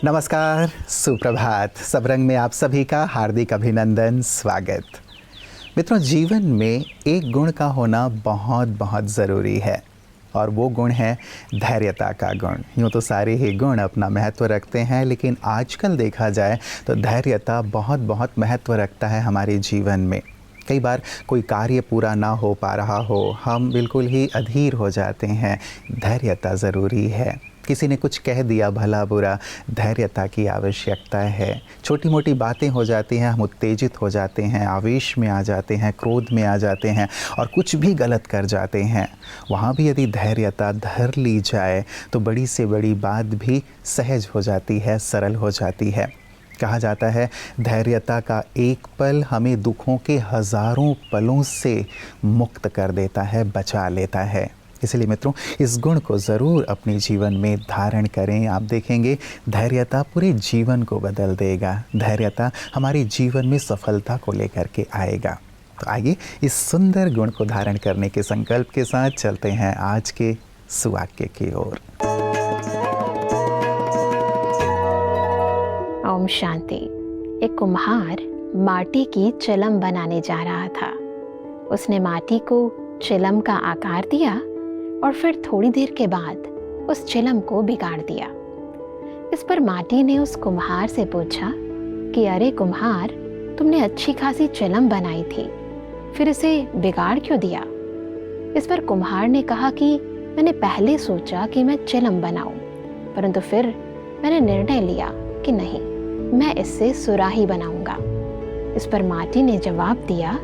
नमस्कार, सुप्रभात। सब रंग में आप सभी का हार्दिक अभिनंदन, स्वागत। मित्रों, जीवन में एक गुण का होना बहुत बहुत ज़रूरी है और वो गुण है धैर्यता का गुण। यूँ तो सारे ही गुण अपना महत्व रखते हैं, लेकिन आजकल देखा जाए तो धैर्यता बहुत बहुत महत्व रखता है हमारे जीवन में। कई बार कोई कार्य पूरा ना हो पा रहा हो, हम बिल्कुल ही अधीर हो जाते हैं। धैर्यता ज़रूरी है। किसी ने कुछ कह दिया भला बुरा, धैर्यता की आवश्यकता है। छोटी मोटी बातें हो जाती हैं, हम उत्तेजित हो जाते हैं, आवेश में आ जाते हैं, क्रोध में आ जाते हैं और कुछ भी गलत कर जाते हैं। वहाँ भी यदि धैर्यता धर ली जाए तो बड़ी से बड़ी बात भी सहज हो जाती है, सरल हो जाती है। कहा जाता है धैर्यता का एक पल हमें दुखों के हज़ारों पलों से मुक्त कर देता है, बचा लेता है। इसलिए मित्रों, इस गुण को ज़रूर अपने जीवन में धारण करें। आप देखेंगे धैर्यता पूरे जीवन को बदल देगा। धैर्यता हमारे जीवन में सफलता को लेकर के आएगा। तो आइए इस सुंदर गुण को धारण करने के संकल्प के साथ चलते हैं आज के सुवाक्य की ओर। ओम शांति। एक कुम्हार माटी की चिलम बनाने जा रहा था। उसने माटी को चिलम का आकार दिया और फिर थोड़ी देर के बाद उस चिलम को बिगाड़ दिया। इस पर माटी ने उस कुम्हार से पूछा कि अरे कुम्हार, तुमने अच्छी खासी चिलम बनाई थी, फिर इसे बिगाड़ क्यों दिया? इस पर कुम्हार ने कहा कि मैंने पहले सोचा कि मैं चिलम बनाऊं, परंतु फिर मैंने निर्णय लिया कि नहीं, मैं इससे सुराही बनाऊंगा। इस पर माटी ने जवाब दिया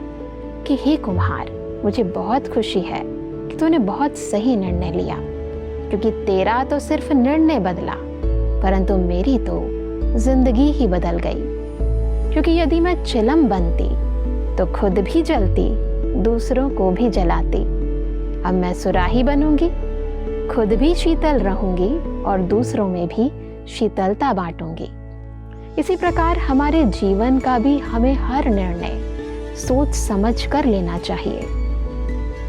कि हे कुम्हार, मुझे बहुत खुशी है कि तूने बहुत सही निर्णय लिया, क्योंकि तेरा तो सिर्फ निर्णय बदला, परंतु मेरी तो जिंदगी ही बदल गई। क्योंकि यदि मैं चिलम बनती तो खुद भी जलती, दूसरों को भी जलाती। अब मैं सुराही बनूंगी, खुद भी शीतल रहूंगी और दूसरों में भी शीतलता बांटूंगी। इसी प्रकार हमारे जीवन का भी हमें हर निर्णय सोच समझ कर लेना चाहिए,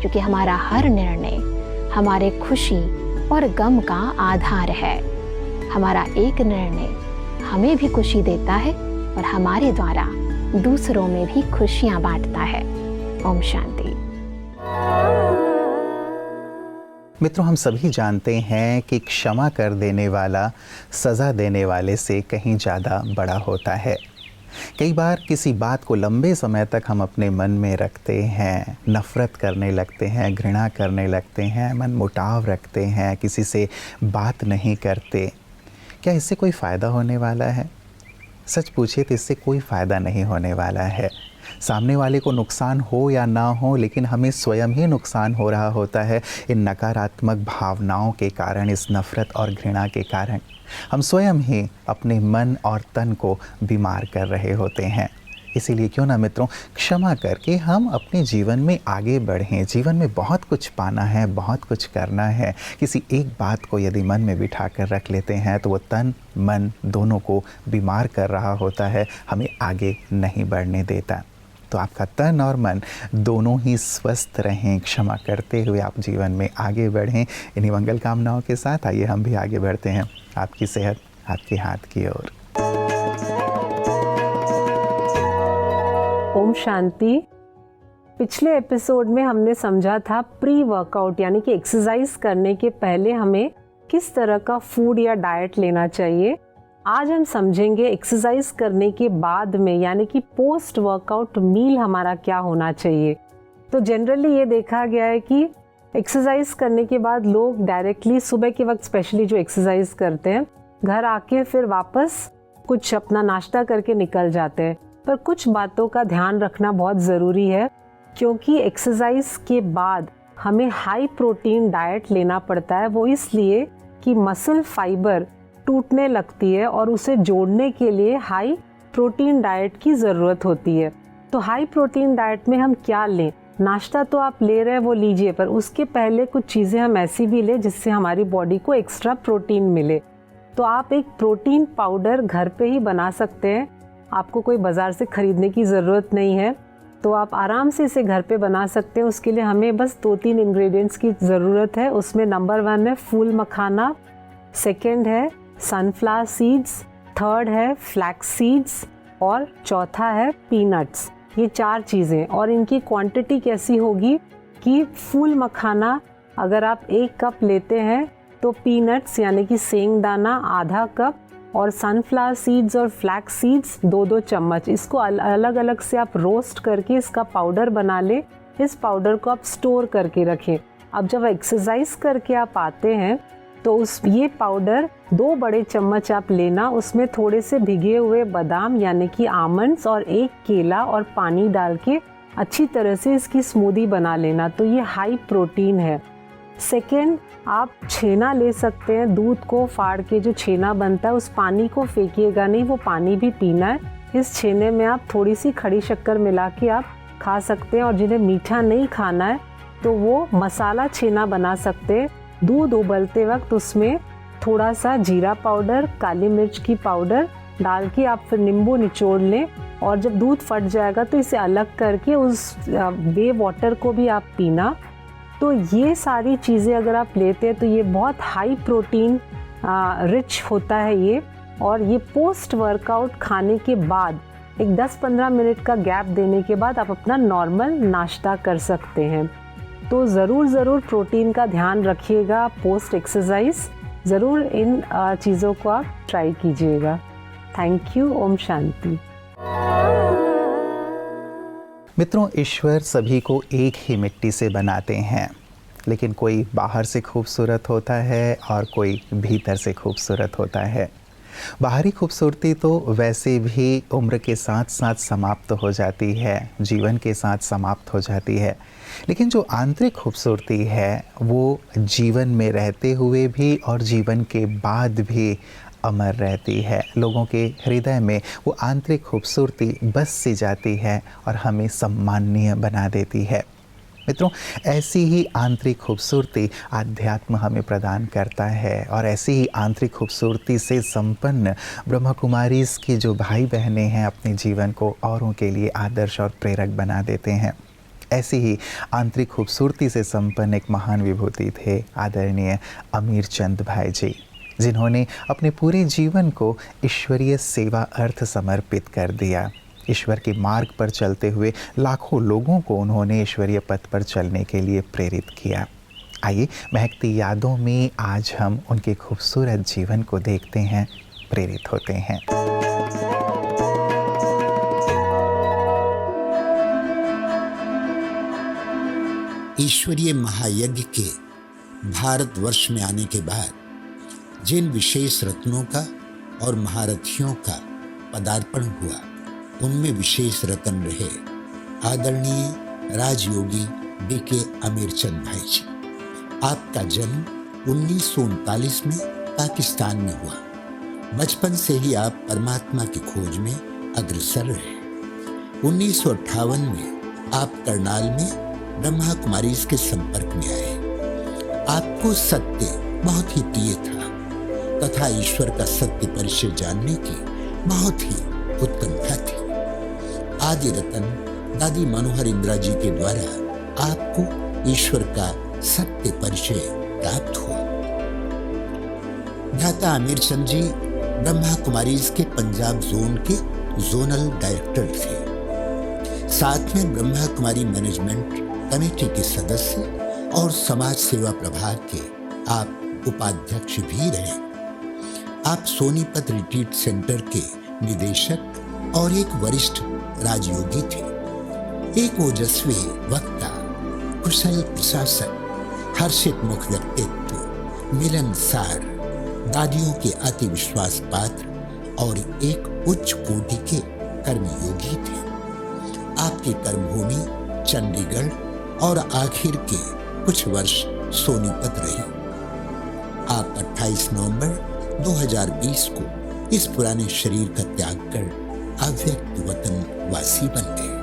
क्योंकि हमारा हर निर्णय हमारे खुशी और गम का आधार है। हमारा एक निर्णय हमें भी खुशी देता है और हमारे द्वारा दूसरों में भी खुशियां बांटता है। ओम शांति। मित्रों, हम सभी जानते हैं कि क्षमा कर देने वाला सज़ा देने वाले से कहीं ज़्यादा बड़ा होता है। कई बार किसी बात को लंबे समय तक हम अपने मन में रखते हैं, नफ़रत करने लगते हैं, घृणा करने लगते हैं, मन मुटाव रखते हैं, किसी से बात नहीं करते। क्या इससे कोई फ़ायदा होने वाला है? सच पूछिए तो इससे कोई फ़ायदा नहीं होने वाला है। सामने वाले को नुकसान हो या ना हो, लेकिन हमें स्वयं ही नुकसान हो रहा होता है इन नकारात्मक भावनाओं के कारण, इस नफ़रत और घृणा के कारण। हम स्वयं ही अपने मन और तन को बीमार कर रहे होते हैं। इसीलिए क्यों ना मित्रों, क्षमा करके हम अपने जीवन में आगे बढ़ें। जीवन में बहुत कुछ पाना है, बहुत कुछ करना है। किसी एक बात को यदि मन में बिठा कर रख लेते हैं तो वो तन मन दोनों को बीमार कर रहा होता है, हमें आगे नहीं बढ़ने देता। तो आपका तन और मन दोनों ही स्वस्थ रहें। क्षमा करते हुए आप जीवन में आगे बढ़ें। इन्हीं मंगल कामनाओं के साथ आइए हम भी आगे बढ़ते हैं आपकी सेहत आपके हाथ की ओर। ओम शांति। पिछले एपिसोड में हमने समझा था प्री वर्कआउट यानी कि एक्सरसाइज करने के पहले हमें किस तरह का फूड या डाइट लेना चाहिए। आज हम समझेंगे एक्सरसाइज करने के बाद में यानी कि पोस्ट वर्कआउट मील हमारा क्या होना चाहिए। तो जनरली ये देखा गया है कि एक्सरसाइज करने के बाद लोग डायरेक्टली सुबह के वक्त स्पेशली जो एक्सरसाइज करते हैं, घर आके फिर वापस कुछ अपना नाश्ता करके निकल जाते हैं। पर कुछ बातों का ध्यान रखना बहुत ज़रूरी है, क्योंकि एक्सरसाइज के बाद हमें हाई प्रोटीन डाइट लेना पड़ता है। वो इसलिए कि मसल फाइबर टूटने लगती है और उसे जोड़ने के लिए हाई प्रोटीन डाइट की ज़रूरत होती है। तो हाई प्रोटीन डाइट में हम क्या लें? नाश्ता तो आप ले रहे हैं वो लीजिए, पर उसके पहले कुछ चीज़ें हम ऐसी भी लें जिससे हमारी बॉडी को एक्स्ट्रा प्रोटीन मिले। तो आप एक प्रोटीन पाउडर घर पे ही बना सकते हैं। आपको कोई बाज़ार से ख़रीदने की ज़रूरत नहीं है, तो आप आराम से इसे घर पे बना सकते हैं। उसके लिए हमें बस 2-3 इंग्रेडिएंट्स की ज़रूरत है। उसमें नंबर 1 है फूल मखाना, सेकंड है सनफ्लावर सीड्स, थर्ड है फ्लैक्स सीड्स और चौथा है पीनट्स। ये 4 चीज़ें, और इनकी क्वांटिटी कैसी होगी कि फूल मखाना अगर आप 1 कप लेते हैं तो पीनट्स यानी कि सेंगदाना आधा कप, और सनफ्लावर सीड्स और फ्लैक्स सीड्स 2-2 चम्मच। इसको अलग अलग से आप रोस्ट करके इसका पाउडर बना लें। इस पाउडर को आप स्टोर करके रखें। अब जब एक्सरसाइज करके आप आते हैं तो ये पाउडर 2 बड़े चम्मच आप लेना, उसमें थोड़े से भिगे हुए बादाम यानी कि आमंड्स और 1 केला और पानी डाल के अच्छी तरह से इसकी स्मूदी बना लेना। तो ये हाई प्रोटीन है। सेकेंड, आप छेना ले सकते हैं। दूध को फाड़ के जो छेना बनता है उस पानी को फेंकिएगा नहीं, वो पानी भी पीना है। इस छेने में आप थोड़ी सी खड़ी शक्कर मिला के आप खा सकते हैं, और जिन्हें मीठा नहीं खाना है तो वो मसाला छेना बना सकते हैं। दूध उबलते वक्त उसमें थोड़ा सा जीरा पाउडर, काली मिर्च की पाउडर डाल के आप फिर नींबू निचोड़ लें, और जब दूध फट जाएगा तो इसे अलग करके उस वे वाटर को भी आप पीना। तो ये सारी चीज़ें अगर आप लेते हैं तो ये बहुत हाई प्रोटीन रिच होता है ये। और ये पोस्ट वर्कआउट खाने के बाद एक 10-15 मिनट का गैप देने के बाद आप अपना नॉर्मल नाश्ता कर सकते हैं। तो ज़रूर प्रोटीन का ध्यान रखिएगा पोस्ट एक्सरसाइज। ज़रूर इन चीज़ों को आप ट्राई कीजिएगा। Thank you. ओम शांति। मित्रों, ईश्वर सभी को एक ही मिट्टी से बनाते हैं, लेकिन कोई बाहर से खूबसूरत होता है और कोई भीतर से खूबसूरत होता है। बाहरी खूबसूरती तो वैसे भी उम्र के साथ साथ समाप्त हो जाती है, जीवन के साथ समाप्त हो जाती है, लेकिन जो आंतरिक खूबसूरती है वो जीवन में रहते हुए भी और जीवन के बाद भी अमर रहती है। लोगों के हृदय में वो आंतरिक खूबसूरती बस सी जाती है और हमें सम्माननीय बना देती है। मित्रों, ऐसी ही आंतरिक खूबसूरती आध्यात्म हमें प्रदान करता है, और ऐसी ही आंतरिक खूबसूरती से संपन्न ब्रह्मा कुमारीज़ की जो भाई बहनें हैं अपने जीवन को औरों के लिए आदर्श और प्रेरक बना देते हैं। ऐसी ही आंतरिक खूबसूरती से संपन्न एक महान विभूति थे आदरणीय अमीर चंद भाई जी, जिन्होंने अपने पूरे जीवन को ईश्वरीय सेवा अर्थ समर्पित कर दिया। ईश्वर के मार्ग पर चलते हुए लाखों लोगों को उन्होंने ईश्वरीय पथ पर चलने के लिए प्रेरित किया। आइए महकती यादों में आज हम उनके खूबसूरत जीवन को देखते हैं, प्रेरित होते हैं। ईश्वरीय महायज्ञ के भारतवर्ष में आने के बाद जिन विशेष रत्नों का और महारथियों का पदार्पण हुआ, उनमें विशेष रत्न रहे आदरणीय राजयोगी बीके अमीरचंद भाई जी। आपका जन्म 1939 में पाकिस्तान में हुआ। बचपन से ही आप परमात्मा की खोज में अग्रसर रहे। 1958 में आप करनाल में ब्रह्मा कुमारीज के संपर्क में आए। आपको सत्य बहुत ही प्रिय था तथा ईश्वर का सत्य परिचय जानने की बहुत ही उत्कंठा थी। आदि रतन दादी मनोहर इंदिरा जी के द्वारा आपको ईश्वर का सत्य परिचय प्राप्त हुआ। भ्राता अमीरचंद जी ब्रह्मा कुमारीज के पंजाब जोन के जोनल डायरेक्टर थे। साथ में ब्रह्मा कुमारी मैनेजमेंट कमेटी के सदस्य और समाज सेवा प्रभाग के आप उपाध्यक्ष भी रहे। आप सोनीपत रिट्रीट सेंटर के निदेशक और एक वरिष्ठ राजयोगी थे। एक ओजस्वी वक्ता, कुशल प्रशासक, हर्षित मुख व्यक्तित्व, मिलनसार, दादियों के अति विश्वास पात्र और एक उच्च कोटि के कर्मयोगी थे। आपकी कर्मभूमि चंडीगढ़ और आखिर के कुछ वर्ष सोनीपत रही। आप 28 नवंबर 2020 को इस पुराने शरीर का त्याग कर अव्यक्त वतन वासी बन गए।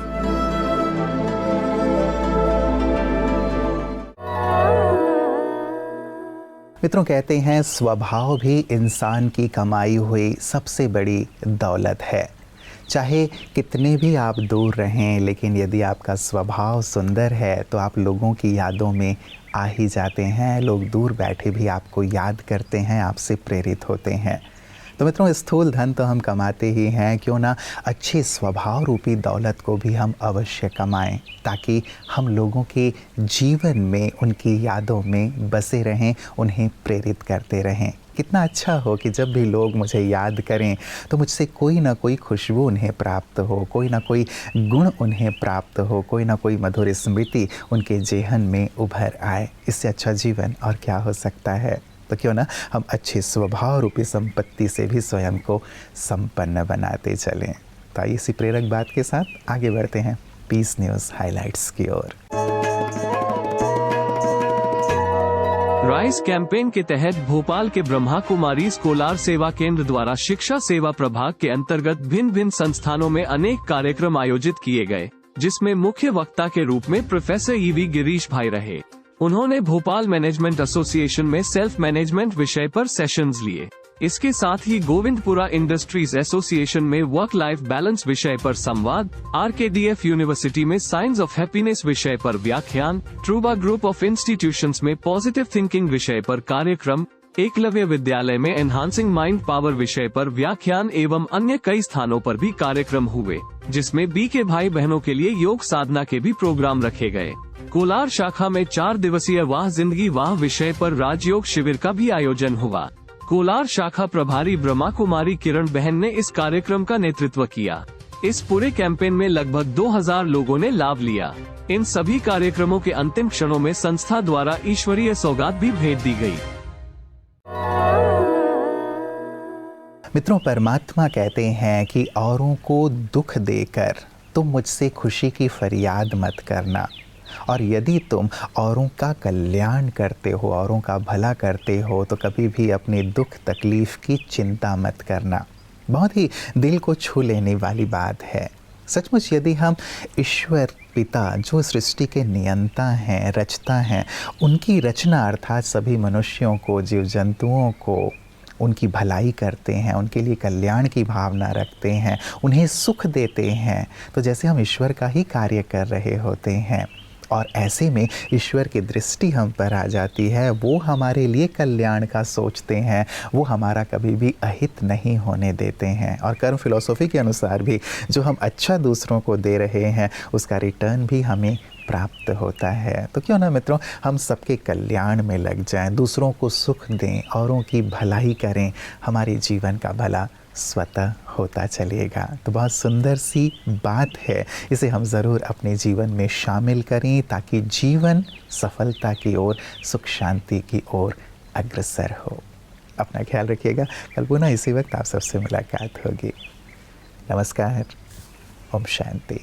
मित्रों, कहते हैं स्वभाव भी इंसान की कमाई हुई सबसे बड़ी दौलत है। चाहे कितने भी आप दूर रहें, लेकिन यदि आपका स्वभाव सुंदर है तो आप लोगों की यादों में आ ही जाते हैं। लोग दूर बैठे भी आपको याद करते हैं, आपसे प्रेरित होते हैं। तो मित्रों, स्थूल धन तो हम कमाते ही हैं, क्यों ना अच्छे स्वभाव रूपी दौलत को भी हम अवश्य कमाएं, ताकि हम लोगों के जीवन में उनकी यादों में बसे रहें, उन्हें प्रेरित करते रहें। कितना अच्छा हो कि जब भी लोग मुझे याद करें तो मुझसे कोई ना कोई खुशबू उन्हें प्राप्त हो, कोई ना कोई गुण उन्हें प्राप्त हो, कोई ना कोई मधुर स्मृति उनके जेहन में उभर आए। इससे अच्छा जीवन और क्या हो सकता है। तो क्यों ना हम अच्छे स्वभाव रूपी संपत्ति से भी स्वयं को संपन्न बनाते चलें। तो आइए इसी प्रेरक बात के साथ आगे बढ़ते हैं पीस न्यूज़ हाइलाइट्स की ओर। राइस कैंपेन के तहत भोपाल के ब्रह्मा कुमारीज कोलार सेवा केंद्र द्वारा शिक्षा सेवा प्रभाग के अंतर्गत भिन्न भिन्न संस्थानों में अनेक कार्यक्रम आयोजित किए गए, जिसमें मुख्य वक्ता के रूप में प्रोफेसर ईवी गिरीश भाई रहे। उन्होंने भोपाल मैनेजमेंट एसोसिएशन में सेल्फ मैनेजमेंट विषय पर सेशंस लिए। इसके साथ ही गोविंदपुरा इंडस्ट्रीज एसोसिएशन में वर्क लाइफ बैलेंस विषय पर संवाद, आरकेडीएफ यूनिवर्सिटी में साइंस ऑफ हैप्पीनेस विषय पर व्याख्यान, ट्रूबा ग्रुप ऑफ इंस्टीट्यूशंस में पॉजिटिव थिंकिंग विषय पर कार्यक्रम, एकलव्य विद्यालय में एनहांसिंग माइंड पावर विषय पर व्याख्यान एवं अन्य कई स्थानों पर भी कार्यक्रम हुए, जिसमें बीके भाई बहनों के लिए योग साधना के भी प्रोग्राम रखे गए। कोलार शाखा में 4 दिवसीय वाह जिंदगी वाह विषय पर राजयोग शिविर का भी आयोजन हुआ। कोलार शाखा प्रभारी ब्रह्मा कुमारी किरण बहन ने इस कार्यक्रम का नेतृत्व किया। इस पूरे कैंपेन में लगभग 2000 लोगों ने लाभ लिया। इन सभी कार्यक्रमों के अंतिम क्षणों में संस्था द्वारा ईश्वरीय सौगात भी भेंट दी गई। मित्रों, परमात्मा कहते हैं कि औरों को दुख देकर तुम मुझसे खुशी की फरियाद मत करना, और यदि तुम औरों का कल्याण करते हो, औरों का भला करते हो, तो कभी भी अपने दुख तकलीफ की चिंता मत करना। बहुत ही दिल को छू लेने वाली बात है। सचमुच यदि हम ईश्वर पिता जो सृष्टि के नियंता हैं, रचता हैं, उनकी रचना अर्थात सभी मनुष्यों को, जीव जंतुओं को उनकी भलाई करते हैं, उनके लिए कल्याण की भावना रखते हैं, उन्हें सुख देते हैं, तो जैसे हम ईश्वर का ही कार्य कर रहे होते हैं। और ऐसे में ईश्वर की दृष्टि हम पर आ जाती है। वो हमारे लिए कल्याण का सोचते हैं, वो हमारा कभी भी अहित नहीं होने देते हैं। और कर्म फिलॉसफी के अनुसार भी जो हम अच्छा दूसरों को दे रहे हैं, उसका रिटर्न भी हमें प्राप्त होता है। तो क्यों ना मित्रों, हम सबके कल्याण में लग जाएं, दूसरों को सुख दें, औरों की भलाई करें, हमारे जीवन का भला स्वतः होता चलेगा। तो बहुत सुंदर सी बात है, इसे हम ज़रूर अपने जीवन में शामिल करें, ताकि जीवन सफलता की ओर, सुख शांति की ओर अग्रसर हो। अपना ख्याल रखिएगा। कल पुनः इसी वक्त आप सबसे मुलाकात होगी। नमस्कार। ओम शांति।